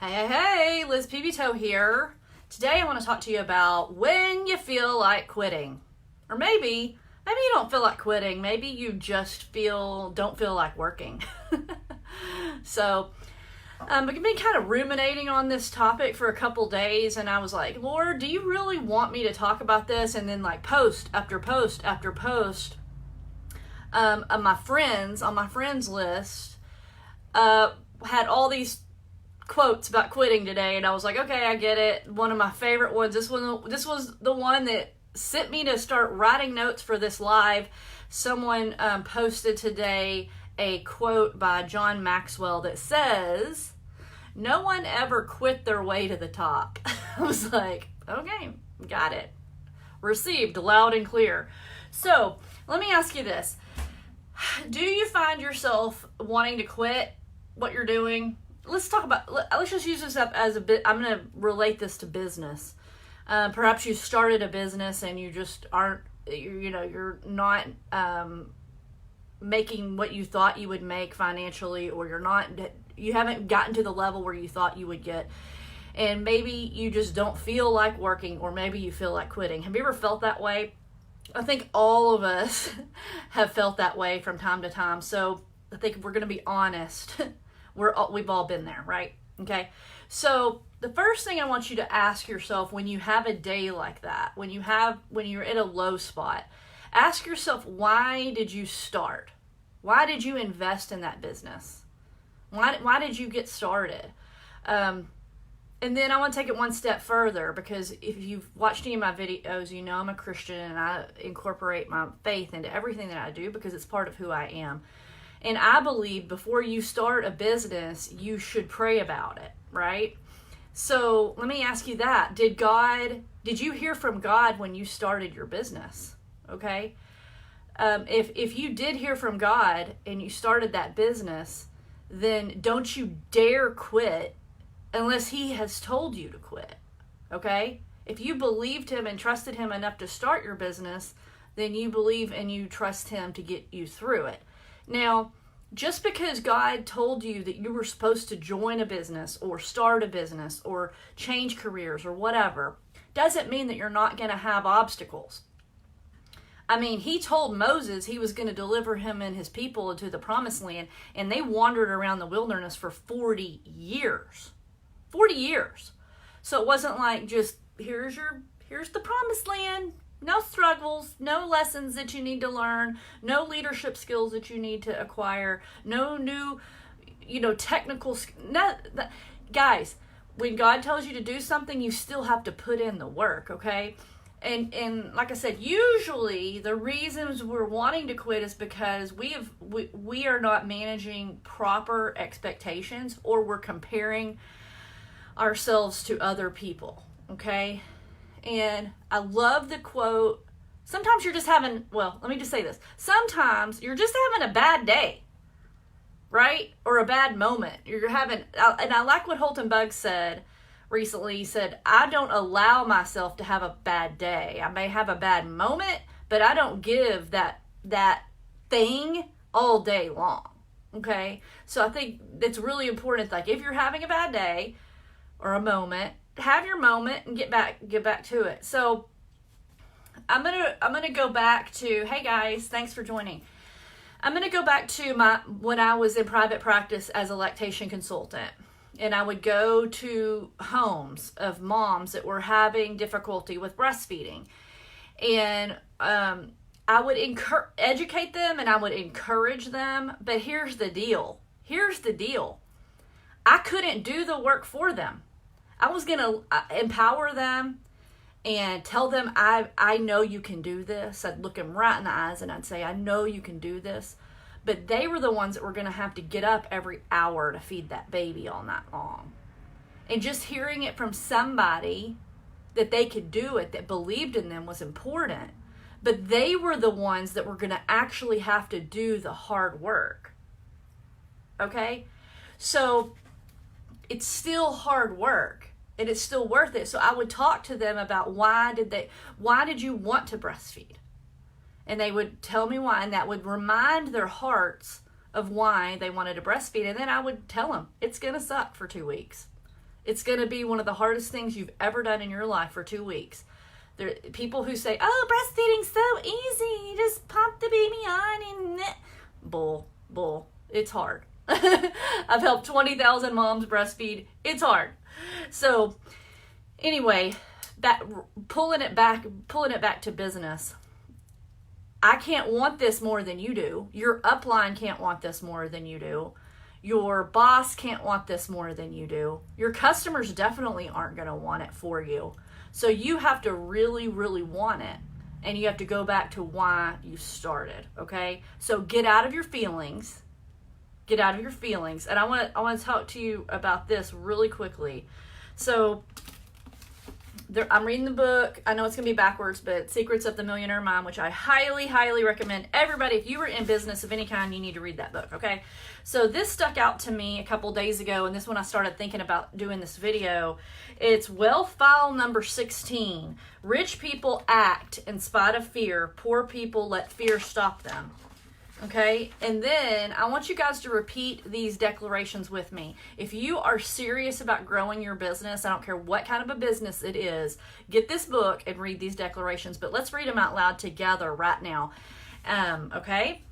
Hey, Liz Pevytoe here. Today I want to talk to you about when you feel like quitting. Or maybe you don't feel like quitting. Maybe you just don't feel like working. So, I've been kind of ruminating on this topic for a couple days, and I was like, Lord, do you really want me to talk about this? And then post after post after post of my friends on my friends list had all these quotes about quitting today, and I was like, okay, I get it. One of my favorite ones. This was the one that sent me to start writing notes for this live. Someone posted today a quote by John Maxwell that says, "No one ever quit their way to the top." I was like, okay, got it. Received loud and clear. So let me ask you this: do you find yourself wanting to quit what you're doing? Let's just use this up as a bit. I'm going to relate this to business. Perhaps you started a business and you just aren't, you're not making what you thought you would make financially, or you haven't gotten to the level where you thought you would get. And maybe you just don't feel like working, or maybe you feel like quitting. Have you ever felt that way? I think all of us have felt that way from time to time. So I think if we're going to be honest, we've all been there, right? Okay. So the first thing I want you to ask yourself when you have a day like that, when you're at a low spot, ask yourself, why did you start? Why did you invest in that business? Why did you get started? And then I want to take it one step further, because if you've watched any of my videos, you know I'm a Christian and I incorporate my faith into everything that I do because it's part of who I am. And I believe before you start a business, you should pray about it, right? So let me ask you that. Did you hear from God when you started your business? Okay? If you did hear from God and you started that business, then don't you dare quit unless He has told you to quit, okay? If you believed Him and trusted Him enough to start your business, then you believe and you trust Him to get you through it. Now, just because God told you that you were supposed to join a business or start a business or change careers or whatever, doesn't mean that you're not going to have obstacles. I mean, He told Moses He was going to deliver him and his people into the promised land, and they wandered around the wilderness for 40 years. 40 years. So it wasn't like just, here's the promised land. No struggles, no lessons that you need to learn, no leadership skills that you need to acquire, no new, technical. Guys, when God tells you to do something, you still have to put in the work, okay? And like I said, usually the reasons we're wanting to quit is because we are not managing proper expectations, or we're comparing ourselves to other people, okay? And I love the quote. Sometimes you're just let me just say this. Sometimes you're just having a bad day, right? Or a bad moment. And I like what Holton Buggs said recently. He said, I don't allow myself to have a bad day. I may have a bad moment, but I don't give that thing all day long, okay? So I think it's really important. Like, if you're having a bad day or a moment, have your moment and get back to it. So I'm gonna go back to, hey guys, thanks for joining. I'm gonna go back to when I was in private practice as a lactation consultant, and I would go to homes of moms that were having difficulty with breastfeeding, and I would educate them and I would encourage them. But here's the deal. I couldn't do the work for them. I was going to empower them and tell them, I know you can do this. I'd look them right in the eyes and I'd say, I know you can do this. But they were the ones that were going to have to get up every hour to feed that baby all night long. And just hearing it from somebody that they could do it, that believed in them, was important. But they were the ones that were going to actually have to do the hard work. Okay? So it's still hard work, and it's still worth it. So I would talk to them about why did you want to breastfeed? And they would tell me why, and that would remind their hearts of why they wanted to breastfeed. And then I would tell them, it's going to suck for 2 weeks. It's going to be one of the hardest things you've ever done in your life for 2 weeks. There are people who say, oh, breastfeeding's so easy. You just pop the baby on and... Bull. It's hard. I've helped 20,000 moms breastfeed. It's hard. So anyway, pulling it back to business. I can't want this more than you do. Your upline can't want this more than you do. Your boss can't want this more than you do. Your customers definitely aren't going to want it for you. So you have to really, really want it. And you have to go back to why you started, okay? So get out of your feelings. Get out of your feelings. And I want to talk to you about this really quickly. So I'm reading the book. I know it's going to be backwards, but Secrets of the Millionaire Mind, which I highly, highly recommend everybody. If you were in business of any kind, you need to read that book, okay? So this stuck out to me a couple days ago, and this when I started thinking about doing this video. It's wealth file number 16. Rich people act in spite of fear. Poor people let fear stop them. Okay, and then I want you guys to repeat these declarations with me. If you are serious about growing your business, I don't care what kind of a business it is, get this book and read these declarations. But let's read them out loud together right now. Okay,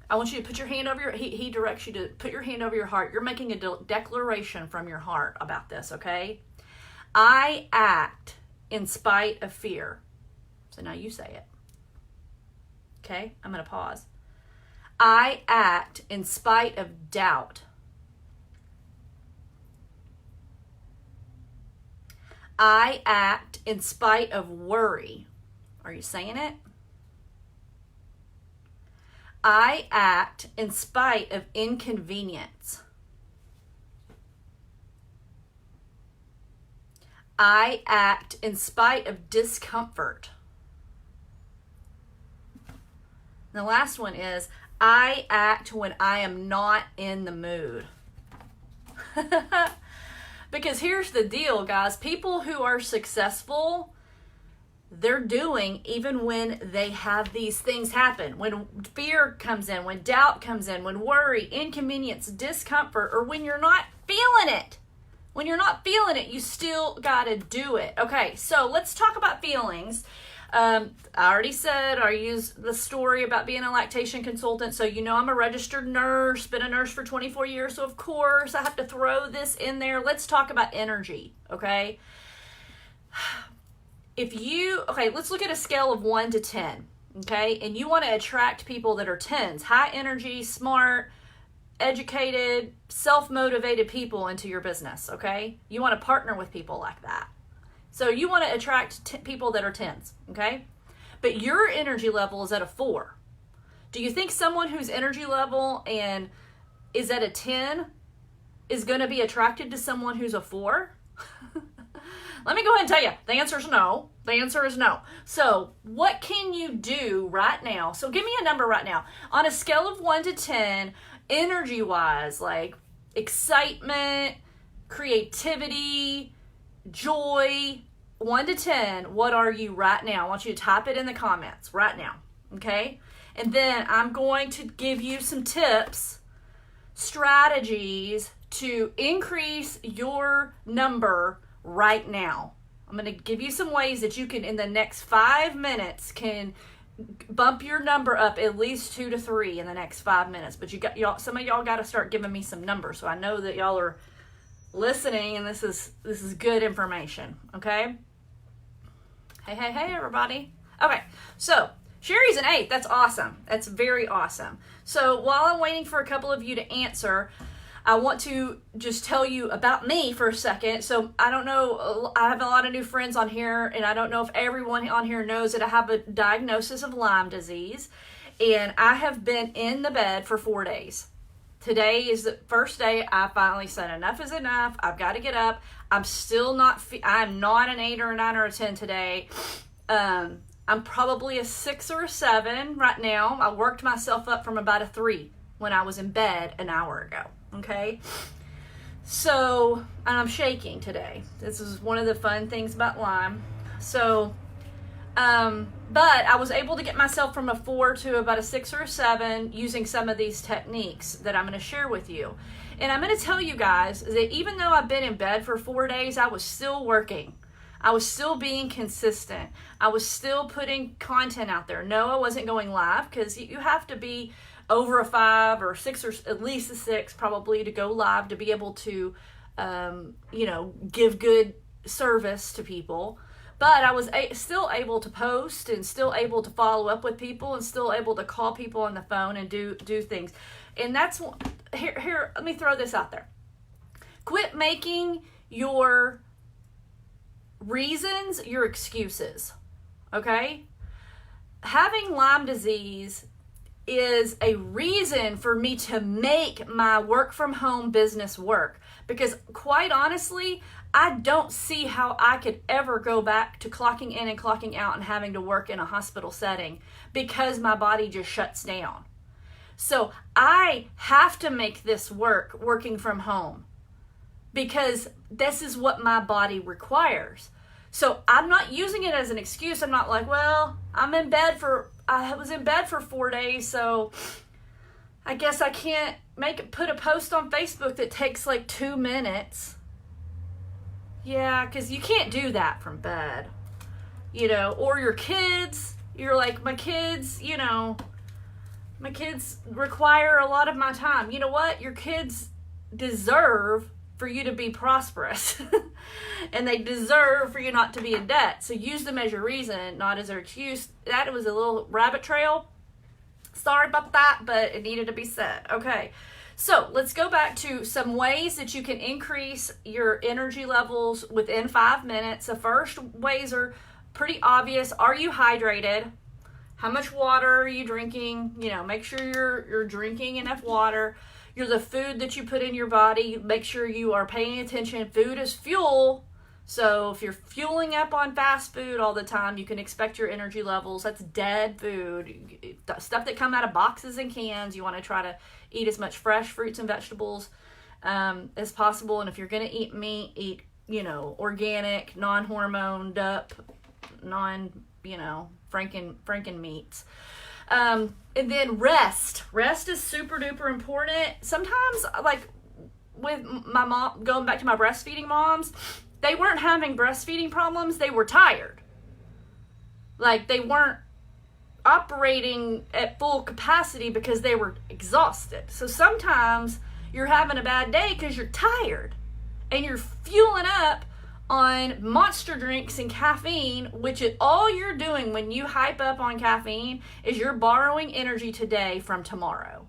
I want you to put your hand over your, he directs you to put your hand over your heart. You're making a declaration from your heart about this, okay? I act in spite of fear. So now you say it. Okay, I'm going to pause. I act in spite of doubt. I act in spite of worry. Are you saying it? I act in spite of inconvenience. I act in spite of discomfort. And the last one is, I act when I am not in the mood. Because here's the deal, guys. People who are successful, they're doing even when they have these things happen. When fear comes in, when doubt comes in, when worry, inconvenience, discomfort, or when you're not feeling it. When you're not feeling it, you still got to do it. Okay, so let's talk about feelings. I already said, I used the story about being a lactation consultant. So, you know, I'm a registered nurse, been a nurse for 24 years. So, of course, I have to throw this in there. Let's talk about energy, okay? Let's look at a scale of 1 to 10, okay? And you want to attract people that are 10s, high energy, smart, educated, self-motivated people into your business, okay? You want to partner with people like that. So you want to attract people that are 10s, okay? But your energy level is at a 4. Do you think someone whose energy level and is at a 10 is going to be attracted to someone who's a 4? Let me go ahead and tell you. The answer is no. The answer is no. So what can you do right now? So give me a number right now. On a scale of 1 to 10, energy-wise, like excitement, creativity, joy, 1 to 10, what are you right now? I want you to type it in the comments right now, okay? And then I'm going to give you some tips, strategies to increase your number right now. I'm going to give you some ways that you can, in the next 5 minutes, can bump your number up at least 2 to 3 in the next 5 minutes. But some of y'all got to start giving me some numbers, so I know that y'all are listening, and this is good information, okay? Hey, everybody. Okay, so Sherry's an 8. That's awesome. That's very awesome. So while I'm waiting for a couple of you to answer, I want to just tell you about me for a second. So I don't know, I have a lot of new friends on here, and I don't know if everyone on here knows that I have a diagnosis of Lyme disease, and I have been in the bed for 4 days. Today is the first day I finally said enough is enough. I've got to get up. I'm still not, I'm not an 8 or a 9 or a 10 today. I'm probably a 6 or a 7 right now. I worked myself up from about a 3 when I was in bed an hour ago. Okay. So, and I'm shaking today. This is one of the fun things about Lyme. So, But I was able to get myself from a 4 to about a 6 or a 7 using some of these techniques that I'm going to share with you. And I'm going to tell you guys that even though I've been in bed for 4 days, I was still working. I was still being consistent. I was still putting content out there. No, I wasn't going live because you have to be over a 5 or 6 or at least a 6 probably to go live to be able to, give good service to people. But I was still able to post and still able to follow up with people and still able to call people on the phone and do things. And that's here. Let me throw this out there. Quit making your reasons your excuses. Okay? Having Lyme disease is a reason for me to make my work from home business work. Because quite honestly, I don't see how I could ever go back to clocking in and clocking out and having to work in a hospital setting because my body just shuts down. So I have to make this work working from home because this is what my body requires. So I'm not using it as an excuse. I'm not like, well, I was in bed for 4 days, so I guess I can't put a post on Facebook that takes like 2 minutes. Yeah, because you can't do that from bed, or your kids, you're like, my kids require a lot of my time. You know what? Your kids deserve for you to be prosperous and they deserve for you not to be in debt. So use them as your reason, not as an excuse. That was a little rabbit trail. Sorry about that, but it needed to be said. Okay. So let's go back to some ways that you can increase your energy levels within 5 minutes. The first ways are pretty obvious. Are you hydrated? How much water are you drinking? Make sure you're drinking enough water. The food that you put in your body, make sure you are paying attention. Food is fuel. So if you're fueling up on fast food all the time, you can expect your energy levels. That's dead food. Stuff that come out of boxes and cans. You want to try to eat as much fresh fruits and vegetables as possible. And if you're going to eat meat, eat, organic, non-hormoned up, Franken meats. And then rest. Rest is super duper important. Sometimes, like with my mom, going back to my breastfeeding moms, they weren't having breastfeeding problems. They were tired. Like they weren't operating at full capacity because they were exhausted. So sometimes you're having a bad day because you're tired and you're fueling up on monster drinks and caffeine, which is all you're doing when you hype up on caffeine is you're borrowing energy today from tomorrow.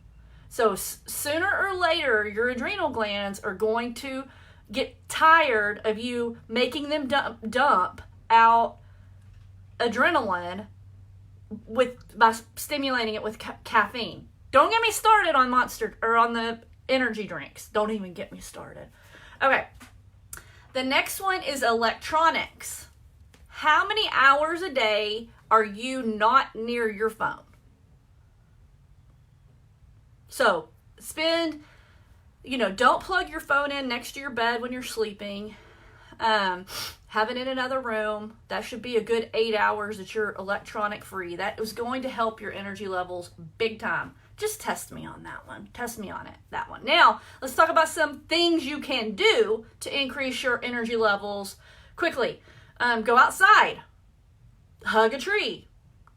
So sooner or later, your adrenal glands are going to get tired of you making them dump out adrenaline by stimulating it with caffeine. Don't get me started on Monster or on the energy drinks. Don't even get me started. Okay. The next one is electronics. How many hours a day are you not near your phone? So don't plug your phone in next to your bed when you're sleeping. Have it in another room. That should be a good 8 hours that you're electronic free. That is going to help your energy levels big time. Just test me on that one. Test me on that one. Now, let's talk about some things you can do to increase your energy levels quickly. Go outside. Hug a tree.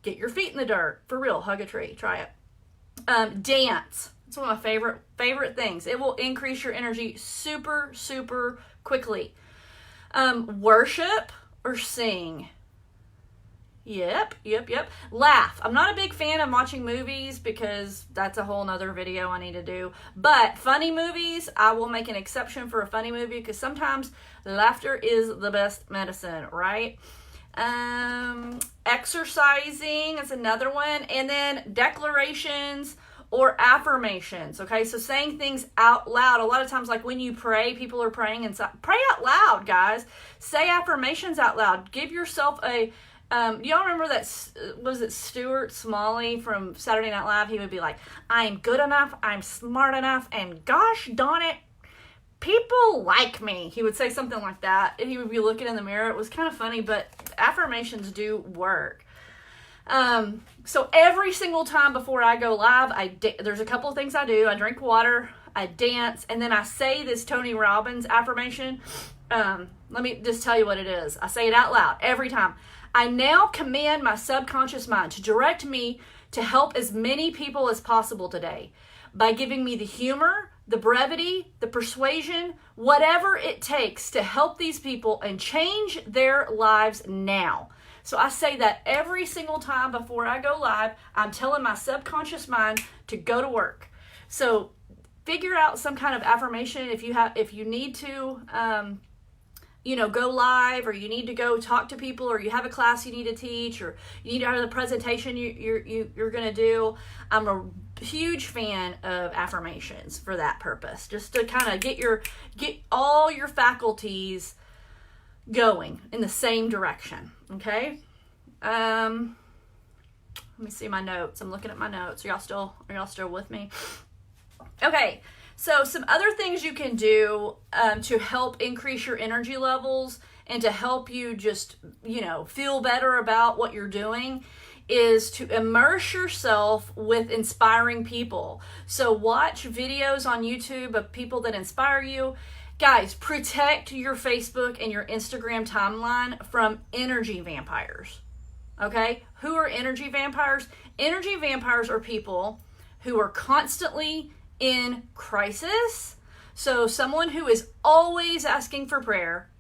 Get your feet in the dirt. For real, hug a tree. Try it. Dance. It's one of my favorite things. It will increase your energy super, super quickly. Worship or sing. Yep. Laugh. I'm not a big fan of watching movies because that's a whole nother video I need to do. But funny movies, I will make an exception for a funny movie because sometimes laughter is the best medicine, right? Exercising is another one. And then declarations or affirmations, okay? So saying things out loud. A lot of times, like when you pray, people are praying inside. Pray out loud, guys. Say affirmations out loud. Give yourself a... y'all remember that, was it Stuart Smalley from Saturday Night Live? He would be like, I'm good enough, I'm smart enough, and gosh darn it, people like me. He would say something like that, and he would be looking in the mirror. It was kind of funny, but affirmations do work. So every single time before I go live, there's a couple of things I do. I drink water, I dance, and then I say this Tony Robbins affirmation. Let me just tell you what it is. I say it out loud every time. I now command my subconscious mind to direct me to help as many people as possible today by giving me the humor, the brevity, the persuasion, whatever it takes to help these people and change their lives now. So I say that every single time before I go live. I'm telling my subconscious mind to go to work. So figure out some kind of affirmation if you need to go live, or you need to go talk to people, or you have a class you need to teach, or you need to have a presentation you're going to do. I'm a huge fan of affirmations for that purpose, just to kind of get all your faculties going in the same direction. Okay. Let me see my notes. I'm looking at my notes. Are y'all still with me? Okay. So some other things you can do to help increase your energy levels and to help you just, feel better about what you're doing is to immerse yourself with inspiring people. So watch videos on YouTube of people that inspire you. Guys, protect your Facebook and your Instagram timeline from energy vampires. Okay? Who are energy vampires? Energy vampires are people who are constantly in crisis. So someone who is always asking for prayer.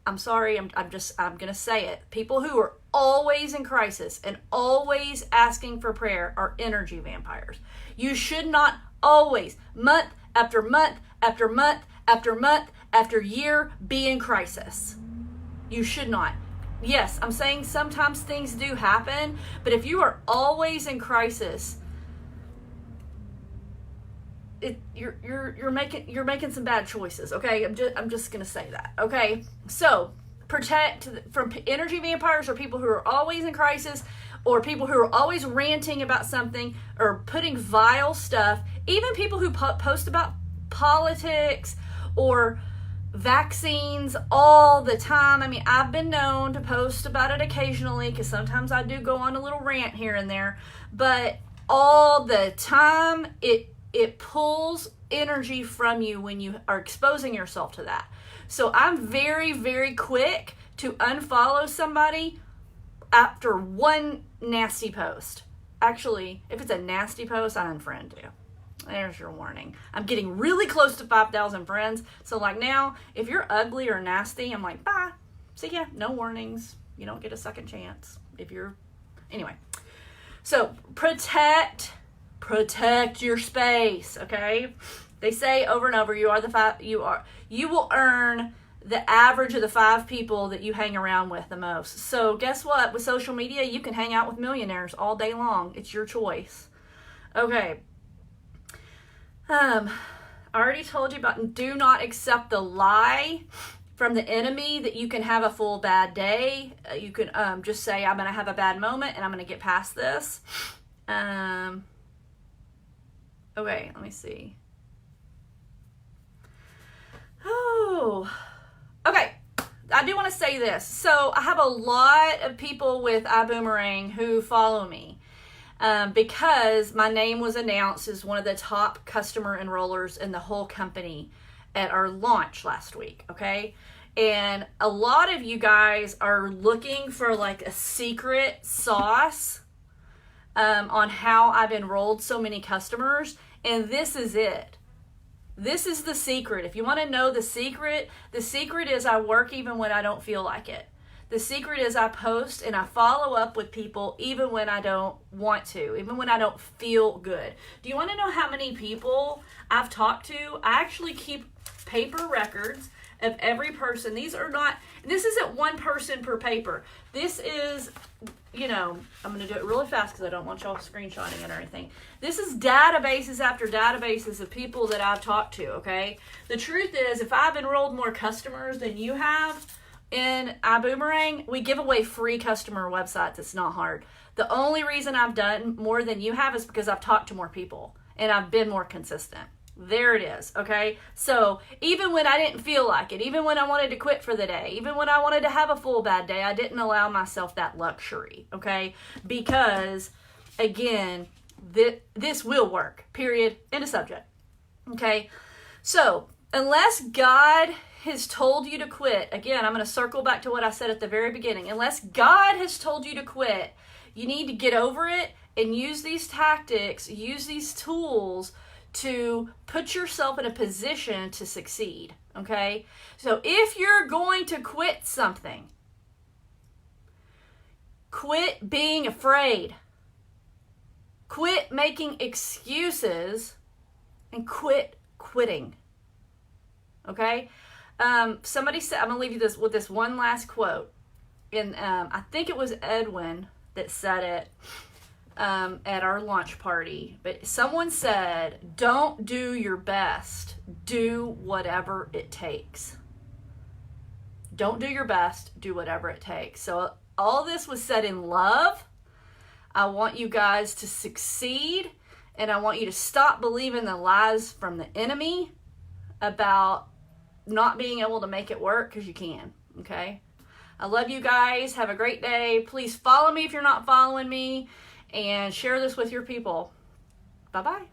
I'm sorry, I'm going to say it. People who are always in crisis and always asking for prayer are energy vampires. You should not always, month after month after month after month after year, be in crisis. You should not. Yes, I'm saying sometimes things do happen, but if you are always in crisis, you're making some bad choices. Okay, I'm just gonna say that. Okay, so protect from energy vampires, or people who are always in crisis, or people who are always ranting about something or putting vile stuff. Even people who post about politics or vaccines all the time. I mean, I've been known to post about it occasionally because sometimes I do go on a little rant here and there, but all the time it pulls energy from you when you are exposing yourself to that. So I'm very, very quick to unfollow somebody after one nasty post. Actually, if it's a nasty post, I unfriend you. There's your warning. I'm getting really close to 5,000 friends. So like now, if you're ugly or nasty, I'm like, bye. See ya. No warnings. You don't get a second chance. Anyway. So protect your space, okay? They say over and over, you will earn the average of the 5 people that you hang around with the most. So guess what? With social media, you can hang out with millionaires all day long. It's your choice. Okay. I already told you about do not accept the lie from the enemy that you can have a full bad day. You can just say, I'm going to have a bad moment and I'm going to get past this. Okay, let me see. Oh, okay. I do want to say this. So I have a lot of people with iBoomerang who follow me because my name was announced as one of the top customer enrollers in the whole company at our launch last week. Okay. And a lot of you guys are looking for like a secret sauce on how I've enrolled so many customers. And this is it. This is the secret. If you want to know the secret is I work even when I don't feel like it. The secret is I post and I follow up with people even when I don't want to, even when I don't feel good. Do you want to know how many people I've talked to? I actually keep paper records of every person. This isn't one person per paper. This is, I'm going to do it really fast because I don't want y'all screenshotting it or anything. This is databases after databases of people that I've talked to, okay? The truth is, if I've enrolled more customers than you have in iBoomerang, we give away free customer websites. It's not hard. The only reason I've done more than you have is because I've talked to more people and I've been more consistent. There it is, okay? So even when I didn't feel like it, even when I wanted to quit for the day, even when I wanted to have a full bad day, I didn't allow myself that luxury, okay? Because, again, this will work, period, end of subject, okay? So unless God has told you to quit, again, I'm going to circle back to what I said at the very beginning. Unless God has told you to quit, you need to get over it and use these tactics, use these tools to put yourself in a position to succeed, okay? So if you're going to quit something, quit being afraid, quit making excuses, and quit quitting, okay? Somebody said, I'm going to leave you with this one last quote, and I think it was Edwin that said it at our lunch party, but someone said, don't do your best, do whatever it takes. Don't do your best, do whatever it takes. So all this was said in love. I want you guys to succeed, and I want you to stop believing the lies from the enemy about not being able to make it work, because you can, okay? I love you guys. Have a great day. Please follow me if you're not following me, and share this with your people. Bye-bye.